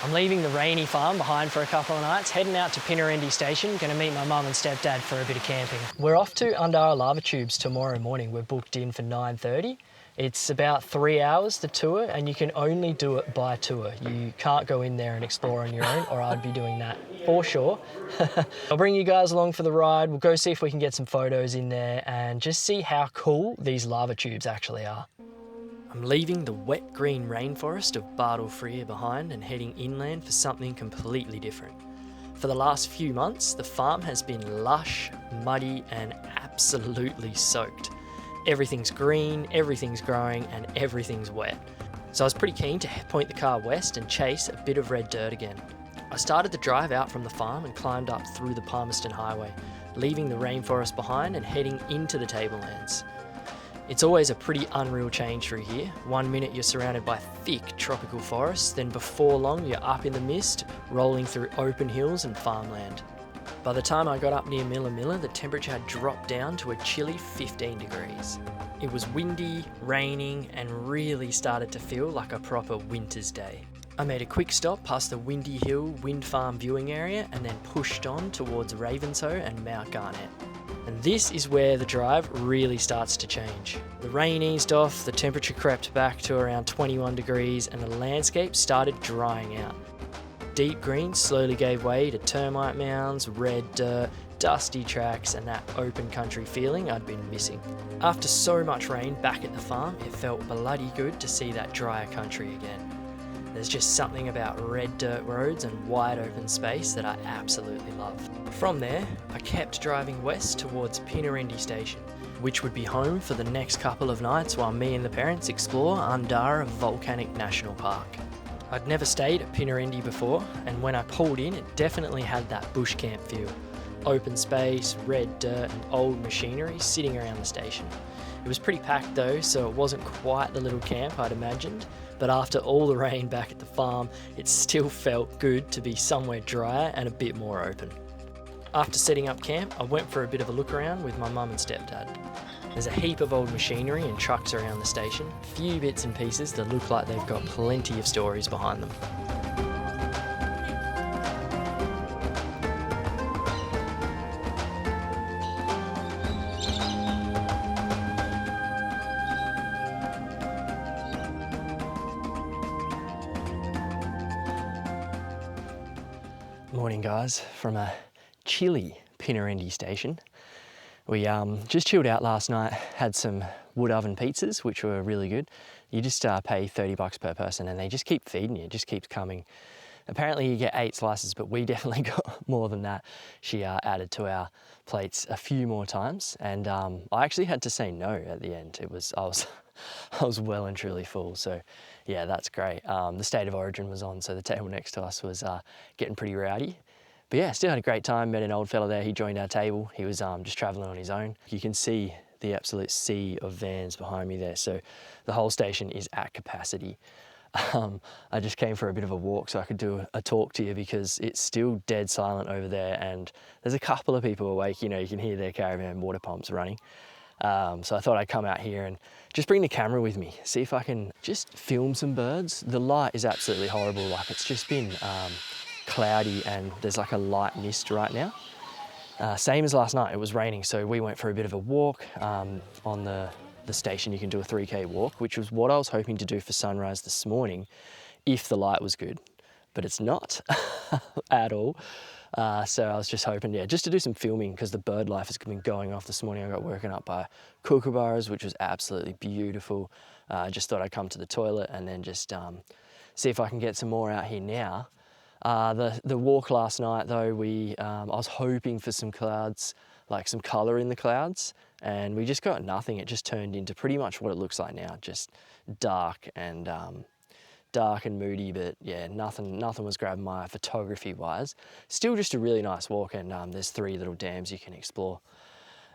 I'm leaving the rainy farm behind for a couple of nights, heading out to Pinnarendi Station, going to meet my mum and stepdad for a bit of camping. We're off to Undara Lava Tubes tomorrow morning. We're booked in for 9:30. It's about 3 hours the tour, and you can only do it by tour. You can't go in there and explore on your own, or I'd be doing that for sure. I'll bring you guys along for the ride. We'll go see if we can get some photos in there and just see how cool these lava tubes actually are. I'm leaving the wet green rainforest of Bartle Frere behind and heading inland for something completely different. For the last few months, the farm has been lush, muddy and absolutely soaked. Everything's green, everything's growing and everything's wet. So I was pretty keen to point the car west and chase a bit of red dirt again. I started the drive out from the farm and climbed up through the Palmerston Highway, leaving the rainforest behind and heading into the tablelands. It's always a pretty unreal change through here. 1 minute you're surrounded by thick tropical forests, then before long you're up in the mist, rolling through open hills and farmland. By the time I got up near Milla, the temperature had dropped down to a chilly 15 degrees. It was windy, raining, and really started to feel like a proper winter's day. I made a quick stop past the Windy Hill Wind Farm viewing area and then pushed on towards Ravenshoe and Mount Garnett. And this is where the drive really starts to change. The rain eased off, the temperature crept back to around 21 degrees and the landscape started drying out. Deep green slowly gave way to termite mounds, red dirt, dusty tracks and that open country feeling I'd been missing. After so much rain back at the farm, it felt bloody good to see that drier country again. There's just something about red dirt roads and wide open space that I absolutely love. From there, I kept driving west towards Pinnarendi Station, which would be home for the next couple of nights while me and the parents explore Undara Volcanic National Park. I'd never stayed at Pinnarendi before, and when I pulled in, it definitely had that bush camp feel. Open space, red dirt and old machinery sitting around the station. It was pretty packed though, so it wasn't quite the little camp I'd imagined, but after all the rain back at the farm, it still felt good to be somewhere drier and a bit more open. After setting up camp, I went for a bit of a look around with my mum and stepdad. There's a heap of old machinery and trucks around the station, a few bits and pieces that look like they've got plenty of stories behind them. Morning guys, from a chilly Pinnarendi Station. We just chilled out last night, had some wood oven pizzas, which were really good. You just pay $30 per person and they just keep feeding you, it just keeps coming. Apparently you get 8 slices, but we definitely got more than that. She added to our plates a few more times and I actually had to say no at the end. I was well and truly full, so yeah, that's great. The State of Origin was on, so the table next to us was getting pretty rowdy. But yeah, still had a great time, met an old fella there, he joined our table. He was just traveling on his own. You can see the absolute sea of vans behind me there, so the whole station is at capacity. I just came for a bit of a walk so I could do a talk to you because it's still dead silent over there and there's a couple of people awake, you know, you can hear their caravan water pumps running. So I thought I'd come out here and just bring the camera with me, see if I can just film some birds. The light is absolutely horrible, like it's just been cloudy and there's like a light mist right now. Same as last night, it was raining, so we went for a bit of a walk. On the station you can do a 3K walk, which was what I was hoping to do for sunrise this morning if the light was good, but it's not at all. So I was just hoping, yeah, just to do some filming because the bird life has been going off this morning. I got woken up by kookaburras, which was absolutely beautiful. I just thought I'd come to the toilet and then just see if I can get some more out here now. The walk last night though, I was hoping for some clouds, like some colour in the clouds, and we just got nothing. It just turned into pretty much what it looks like now, just dark and moody, but yeah, nothing was grabbing my eye photography wise. Still just a really nice walk, and there's 3 little dams you can explore.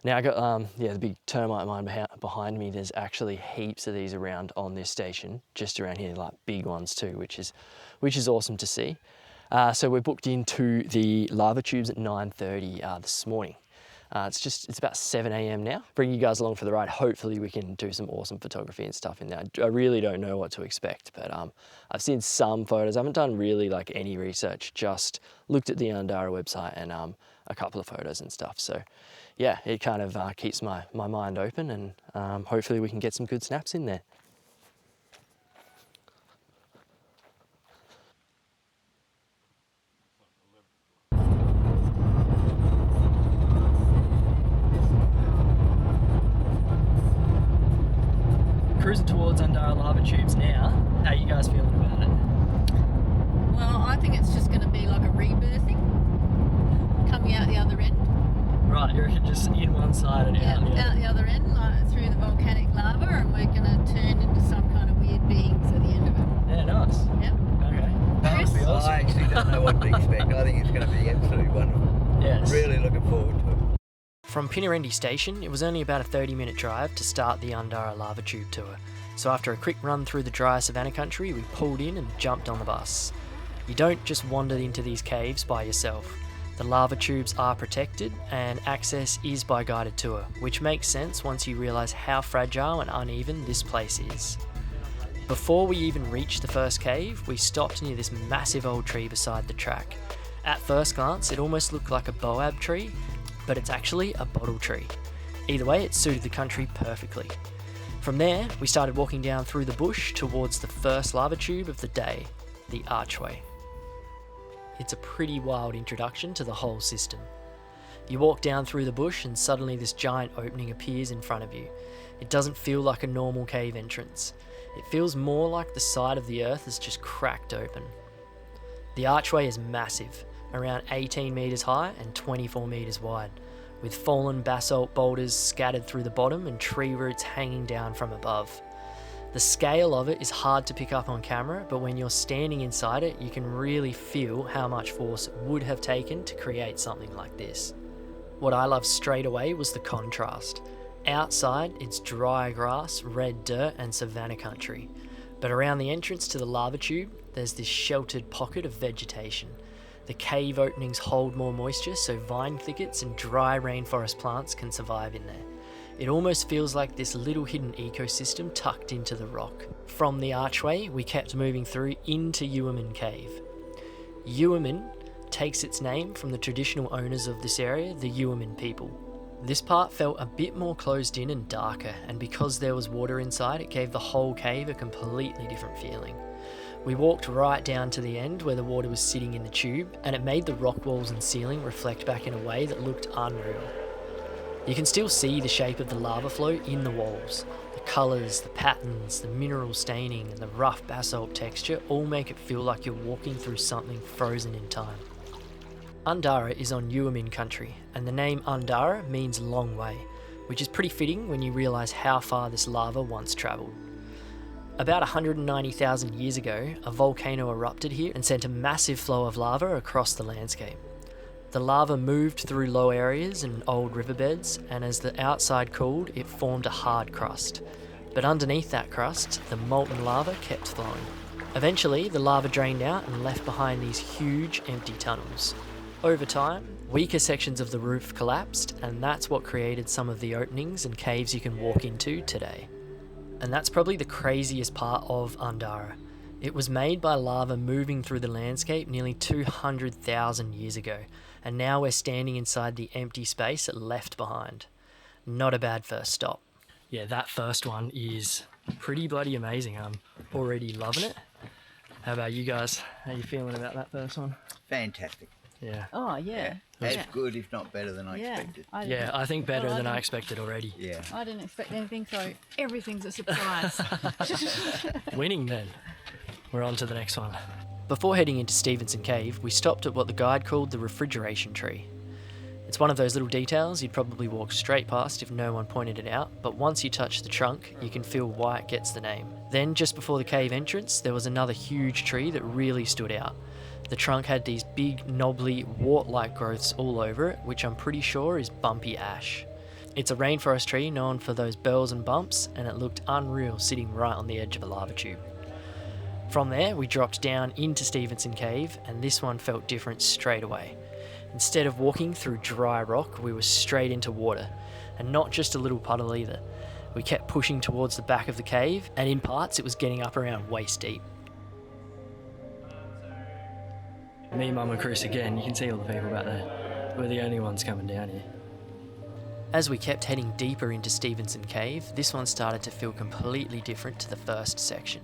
Now I got the big termite mine behind me. There's actually heaps of these around on this station, just around here, like big ones too, which is awesome to see. So we're booked into the lava tubes at 9:30 this morning. It's about 7 a.m. now. Bring you guys along for the ride. Hopefully we can do some awesome photography and stuff in there. I really don't know what to expect, but I've seen some photos. I haven't done really like any research, just looked at the Undara website and a couple of photos and stuff. So yeah, it kind of keeps my mind open, and hopefully we can get some good snaps in there. Cruising towards Undara Lava Tubes now. How are you guys feeling about it? Well, I think it's just going to be like a rebirthing, coming out the other end. Right, you're just in one side and out the other end, like through the volcanic lava, and we're going to turn into some kind of weird beings at the end of it. Yeah, nice. Yep. Okay. That would be awesome. I actually don't know what to expect. I think it's going to be absolutely wonderful. Yes. Really looking forward to it. From Pinnarendi Station, it was only about a 30-minute drive to start the Undara Lava Tube tour. So after a quick run through the dry savannah country, we pulled in and jumped on the bus. You don't just wander into these caves by yourself. The lava tubes are protected and access is by guided tour, which makes sense once you realise how fragile and uneven this place is. Before we even reached the first cave, we stopped near this massive old tree beside the track. At first glance, it almost looked like a boab tree, but it's actually a bottle tree. Either way, it suited the country perfectly. From there, we started walking down through the bush towards the first lava tube of the day, the Archway. It's a pretty wild introduction to the whole system. You walk down through the bush and suddenly this giant opening appears in front of you. It doesn't feel like a normal cave entrance. It feels more like the side of the earth has just cracked open. The Archway is massive, around 18 metres high and 24 metres wide, with fallen basalt boulders scattered through the bottom and tree roots hanging down from above. The scale of it is hard to pick up on camera, but when you're standing inside it, you can really feel how much force it would have taken to create something like this. What I loved straight away was the contrast. Outside, it's dry grass, red dirt and savannah country. But around the entrance to the lava tube, there's this sheltered pocket of vegetation. The cave openings hold more moisture, so vine thickets and dry rainforest plants can survive in there. It almost feels like this little hidden ecosystem tucked into the rock. From the Archway, we kept moving through into Ewamian Cave. Ewamian takes its name from the traditional owners of this area, the Ewamian people. This part felt a bit more closed in and darker, and because there was water inside, it gave the whole cave a completely different feeling. We walked right down to the end where the water was sitting in the tube, and it made the rock walls and ceiling reflect back in a way that looked unreal. You can still see the shape of the lava flow in the walls. The colours, the patterns, the mineral staining and the rough basalt texture all make it feel like you're walking through something frozen in time. Undara is on Ewamian country, and the name Undara means long way, which is pretty fitting when you realise how far this lava once travelled. About 190,000 years ago, a volcano erupted here and sent a massive flow of lava across the landscape. The lava moved through low areas and old riverbeds, and as the outside cooled, it formed a hard crust. But underneath that crust, the molten lava kept flowing. Eventually, the lava drained out and left behind these huge, empty tunnels. Over time, weaker sections of the roof collapsed, and that's what created some of the openings and caves you can walk into today. And that's probably the craziest part of Undara. It was made by lava moving through the landscape nearly 200,000 years ago, and now we're standing inside the empty space it left behind. Not a bad first stop. Yeah, that first one is pretty bloody amazing. I'm already loving it. How about you guys? How are you feeling about that first one? Fantastic. Yeah. Oh, yeah. As good, if not better than I expected. I think better than I expected already. Yeah. I didn't expect anything, so everything's a surprise. Winning then. We're on to the next one. Before heading into Stephenson Cave, we stopped at what the guide called the refrigeration tree. It's one of those little details you'd probably walk straight past if no one pointed it out, but once you touch the trunk, you can feel why it gets the name. Then, just before the cave entrance, there was another huge tree that really stood out. The trunk had these big, knobbly, wart-like growths all over it, which I'm pretty sure is bumpy ash. It's a rainforest tree known for those bells and bumps, and it looked unreal sitting right on the edge of a lava tube. From there, we dropped down into Stephenson Cave, and this one felt different straight away. Instead of walking through dry rock, we were straight into water, and not just a little puddle either. We kept pushing towards the back of the cave, and in parts it was getting up around waist deep. Me, Mum and Chris again, you can see all the people back there. We're the only ones coming down here. As we kept heading deeper into Stephenson Cave, this one started to feel completely different to the first section.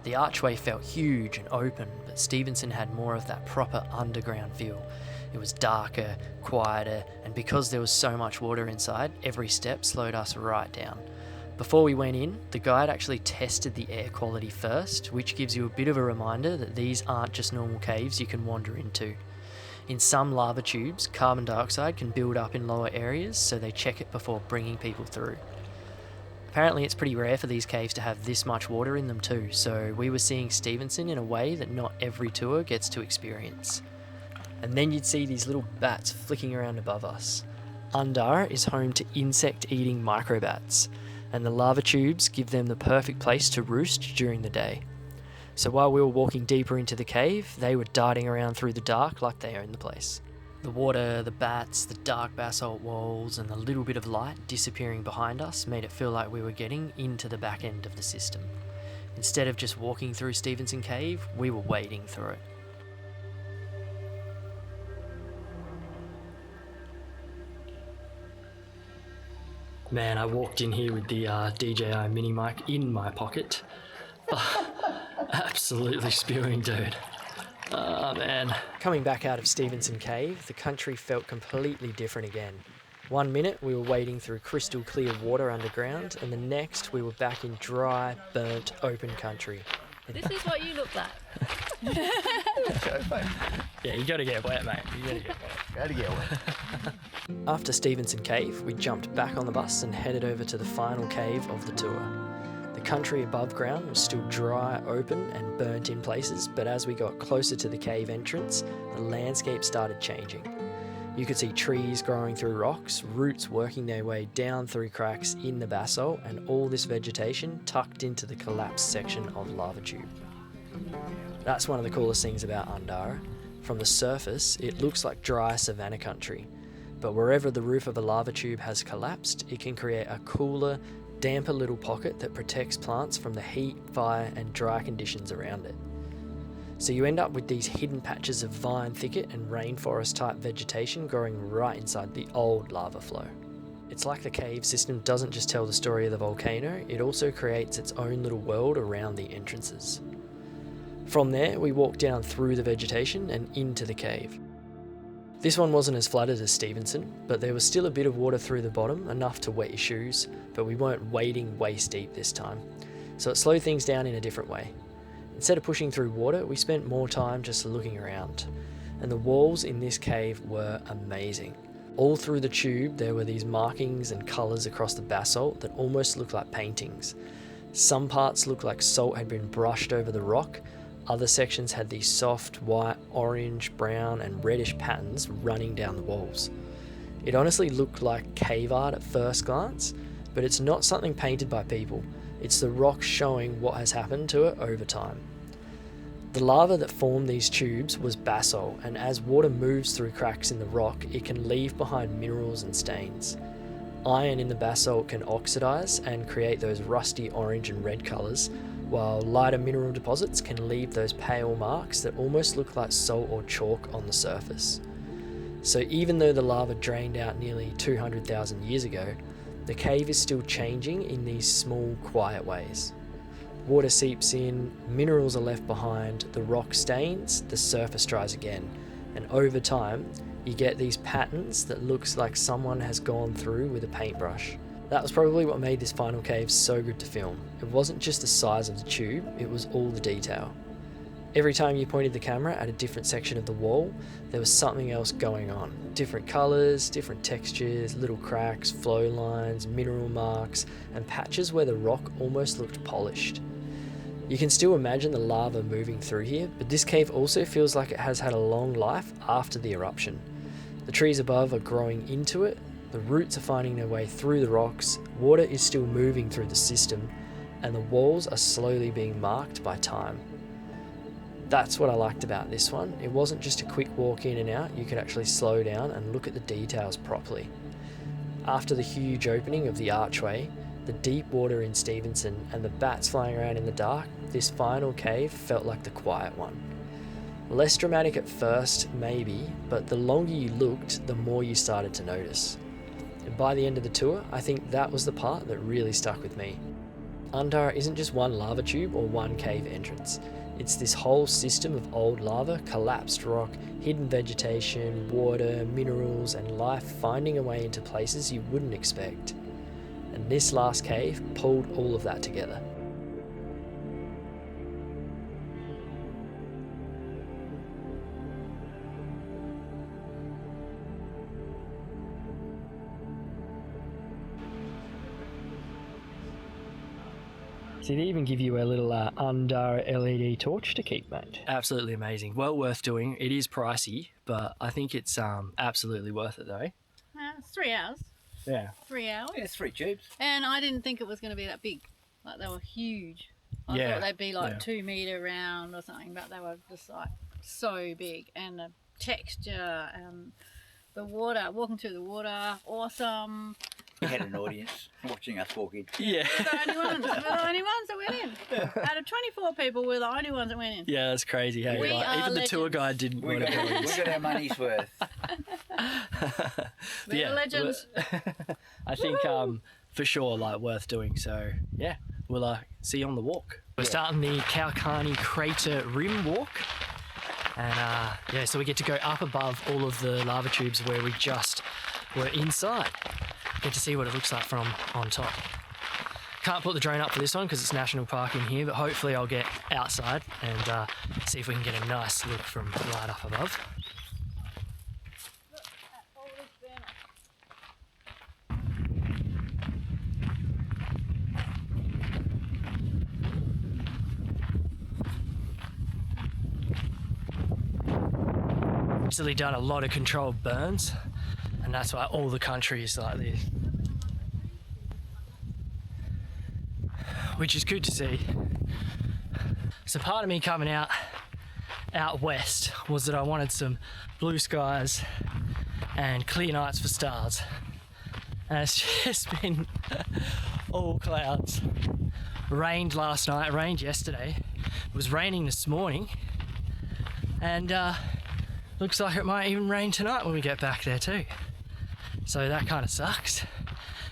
The archway felt huge and open, but Stephenson had more of that proper underground feel. It was darker, quieter, and because there was so much water inside, every step slowed us right down. Before we went in, the guide actually tested the air quality first, which gives you a bit of a reminder that these aren't just normal caves you can wander into. In some lava tubes, carbon dioxide can build up in lower areas, so they check it before bringing people through. Apparently it's pretty rare for these caves to have this much water in them too, so we were seeing Stephenson in a way that not every tour gets to experience. And then you'd see these little bats flicking around above us. Undara is home to insect-eating microbats, and the lava tubes give them the perfect place to roost during the day. So while we were walking deeper into the cave, they were darting around through the dark like they own the place. The water, the bats, the dark basalt walls, and the little bit of light disappearing behind us made it feel like we were getting into the back end of the system. Instead of just walking through Stephenson Cave, we were wading through it. Man, I walked in here with the DJI mini mic in my pocket. Absolutely spewing, dude. Oh, man. Coming back out of Stephenson Cave, the country felt completely different again. 1 minute we were wading through crystal clear water underground, and the next we were back in dry, burnt, open country. This is what you look like. Yeah, you gotta get wet, mate. You gotta get wet. Gotta get wet. After Stephenson Cave, we jumped back on the bus and headed over to the final cave of the tour. The country above ground was still dry, open and burnt in places, but as we got closer to the cave entrance, the landscape started changing. You could see trees growing through rocks, roots working their way down through cracks in the basalt, and all this vegetation tucked into the collapsed section of lava tube. That's one of the coolest things about Undara. From the surface, it looks like dry savanna country, but wherever the roof of a lava tube has collapsed, it can create a cooler, damper little pocket that protects plants from the heat, fire and dry conditions around it. So you end up with these hidden patches of vine thicket and rainforest type vegetation growing right inside the old lava flow. It's like the cave system doesn't just tell the story of the volcano, it also creates its own little world around the entrances. From there, we walked down through the vegetation and into the cave. This one wasn't as flooded as Stephenson, but there was still a bit of water through the bottom, enough to wet your shoes, but we weren't wading waist deep this time. So it slowed things down in a different way. Instead of pushing through water, we spent more time just looking around. And the walls in this cave were amazing. All through the tube, there were these markings and colours across the basalt that almost looked like paintings. Some parts looked like salt had been brushed over the rock. Other sections had these soft, white, orange, brown and reddish patterns running down the walls. It honestly looked like cave art at first glance, but it's not something painted by people. It's the rock showing what has happened to it over time. The lava that formed these tubes was basalt, and as water moves through cracks in the rock, it can leave behind minerals and stains. Iron in the basalt can oxidize and create those rusty orange and red colours, while lighter mineral deposits can leave those pale marks that almost look like salt or chalk on the surface. So even though the lava drained out nearly 200,000 years ago, the cave is still changing in these small, quiet ways. Water seeps in, minerals are left behind, the rock stains, the surface dries again, and over time, you get these patterns that looks like someone has gone through with a paintbrush. That was probably what made this final cave so good to film. It wasn't just the size of the tube, it was all the detail. Every time you pointed the camera at a different section of the wall, there was something else going on. Different colours, different textures, little cracks, flow lines, mineral marks, and patches where the rock almost looked polished. You can still imagine the lava moving through here, but this cave also feels like it has had a long life after the eruption. The trees above are growing into it, the roots are finding their way through the rocks, water is still moving through the system, and the walls are slowly being marked by time. That's what I liked about this one. It wasn't just a quick walk in and out, you could actually slow down and look at the details properly. After the huge opening of the Archway, the deep water in Stephenson and the bats flying around in the dark, this final cave felt like the quiet one. Less dramatic at first, maybe, but the longer you looked, the more you started to notice. And by the end of the tour, I think that was the part that really stuck with me. Undara isn't just one lava tube or one cave entrance. It's this whole system of old lava, collapsed rock, hidden vegetation, water, minerals, and life finding a way into places you wouldn't expect. And this last cave pulled all of that together. So they even give you a little Undara LED torch to keep, mate. Absolutely amazing. Well worth doing. It is pricey, but I think it's absolutely worth it though. It's 3 hours. Yeah. 3 hours. Yeah, it's 3 tubes. And I didn't think it was going to be that big. Like, they were huge. I Yeah. thought they'd be like Yeah. 2 metre round or something, but they were just like so big. And the texture and the water, walking through the water, awesome. We had an audience watching us walk in. Yeah. We're the only ones that went in. Out of 24 people, we're the only ones that went in. Yeah, that's crazy. Hey, We are even the tour legends. guide didn't We want to got, go in. we got our money's worth. We're the legends. I think for sure, like, worth doing. So yeah, we'll see you on the walk. We're starting the Kalkani Crater rim walk, and yeah, so we get to go up above all of the lava tubes where we just were inside. Get to see what it looks like from on top. Can't put the drone up for this one because it's national park in here, but hopefully I'll get outside and see if we can get a nice look from right up above. Recently done a lot of controlled burns, and that's why all the country is like this, which is good to see. So part of me coming out west was that I wanted some blue skies and clear nights for stars, and it's just been all clouds. Rained last night, rained yesterday, it was raining this morning, and looks like it might even rain tonight when we get back there too. So that kind of sucks.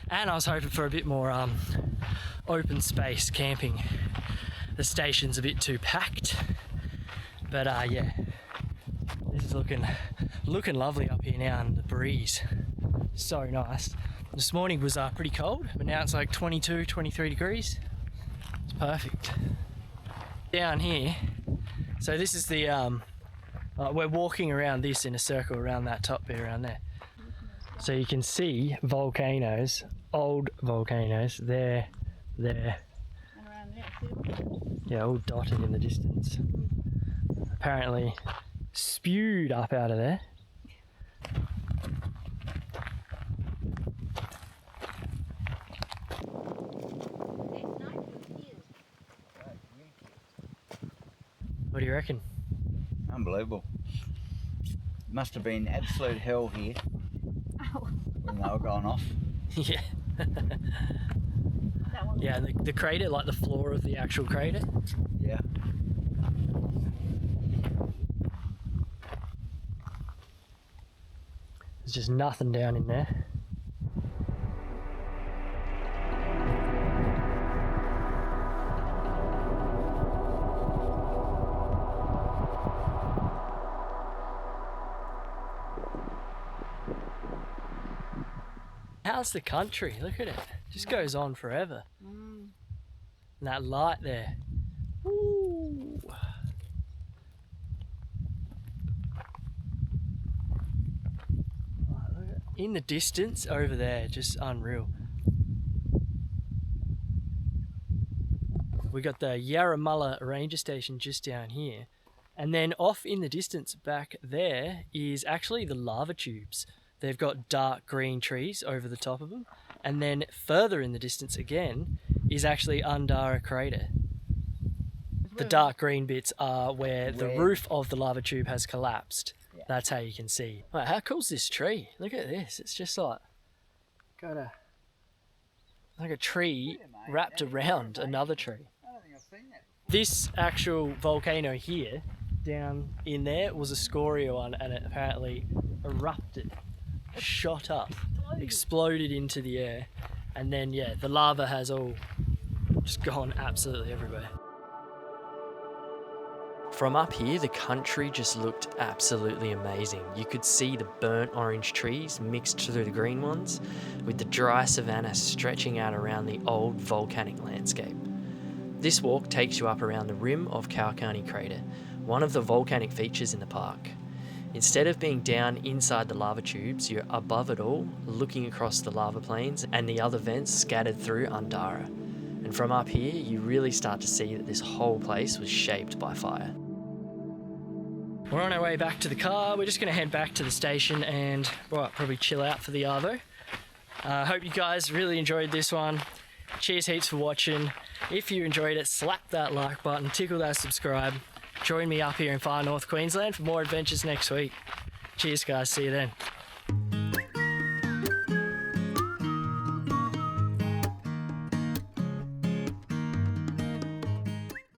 And I was hoping for a bit more open space camping. The station's a bit too packed. But yeah, this is looking lovely up here now, and the breeze, so nice. This morning was pretty cold, but now it's like 22, 23 degrees. It's perfect. Down here, so this is the we're walking around this in a circle around that top bit around there. So you can see volcanoes, old volcanoes, there. And around there too. Yeah, all dotted in the distance. Apparently spewed up out of there. What do you reckon? Unbelievable. Must have been absolute hell here when they were going off. Yeah. That one. Yeah, the crater, like the floor of the actual crater. Yeah. There's just nothing down in there. How's the country? Look at it. Just goes on forever. And that light there. Ooh. In the distance over there, just unreal. We got the Ewamian Ranger Station just down here, and then off in the distance back there is actually the lava tubes. They've got dark green trees over the top of them, and then further in the distance again is actually Undara Crater. The dark green bits are where the Where- roof of the lava tube has collapsed. Yeah. That's how you can see. Wait, how cool's this tree? Look at this. It's just like got a tree wrapped around another tree. I don't think I've seen that. This actual volcano here, down in there, was a scoria one, and it apparently erupted, shot up, exploded into the air, and then yeah, the lava has all just gone absolutely everywhere. From up here, the country just looked absolutely amazing. You could see the burnt orange trees mixed through the green ones, with the dry savanna stretching out around the old volcanic landscape. This walk takes you up around the rim of Kalkani Crater, one of the volcanic features in the park. Instead of being down inside the lava tubes, you're above it all, looking across the lava plains and the other vents scattered through Undara. And from up here, you really start to see that this whole place was shaped by fire. We're on our way back to the car. We're just going to head back to the station and probably chill out for the arvo. Hope you guys really enjoyed this one. Cheers heaps for watching. If you enjoyed it, slap that like button, tickle that subscribe. Join me up here in Far North Queensland for more adventures next week. Cheers guys, see you then.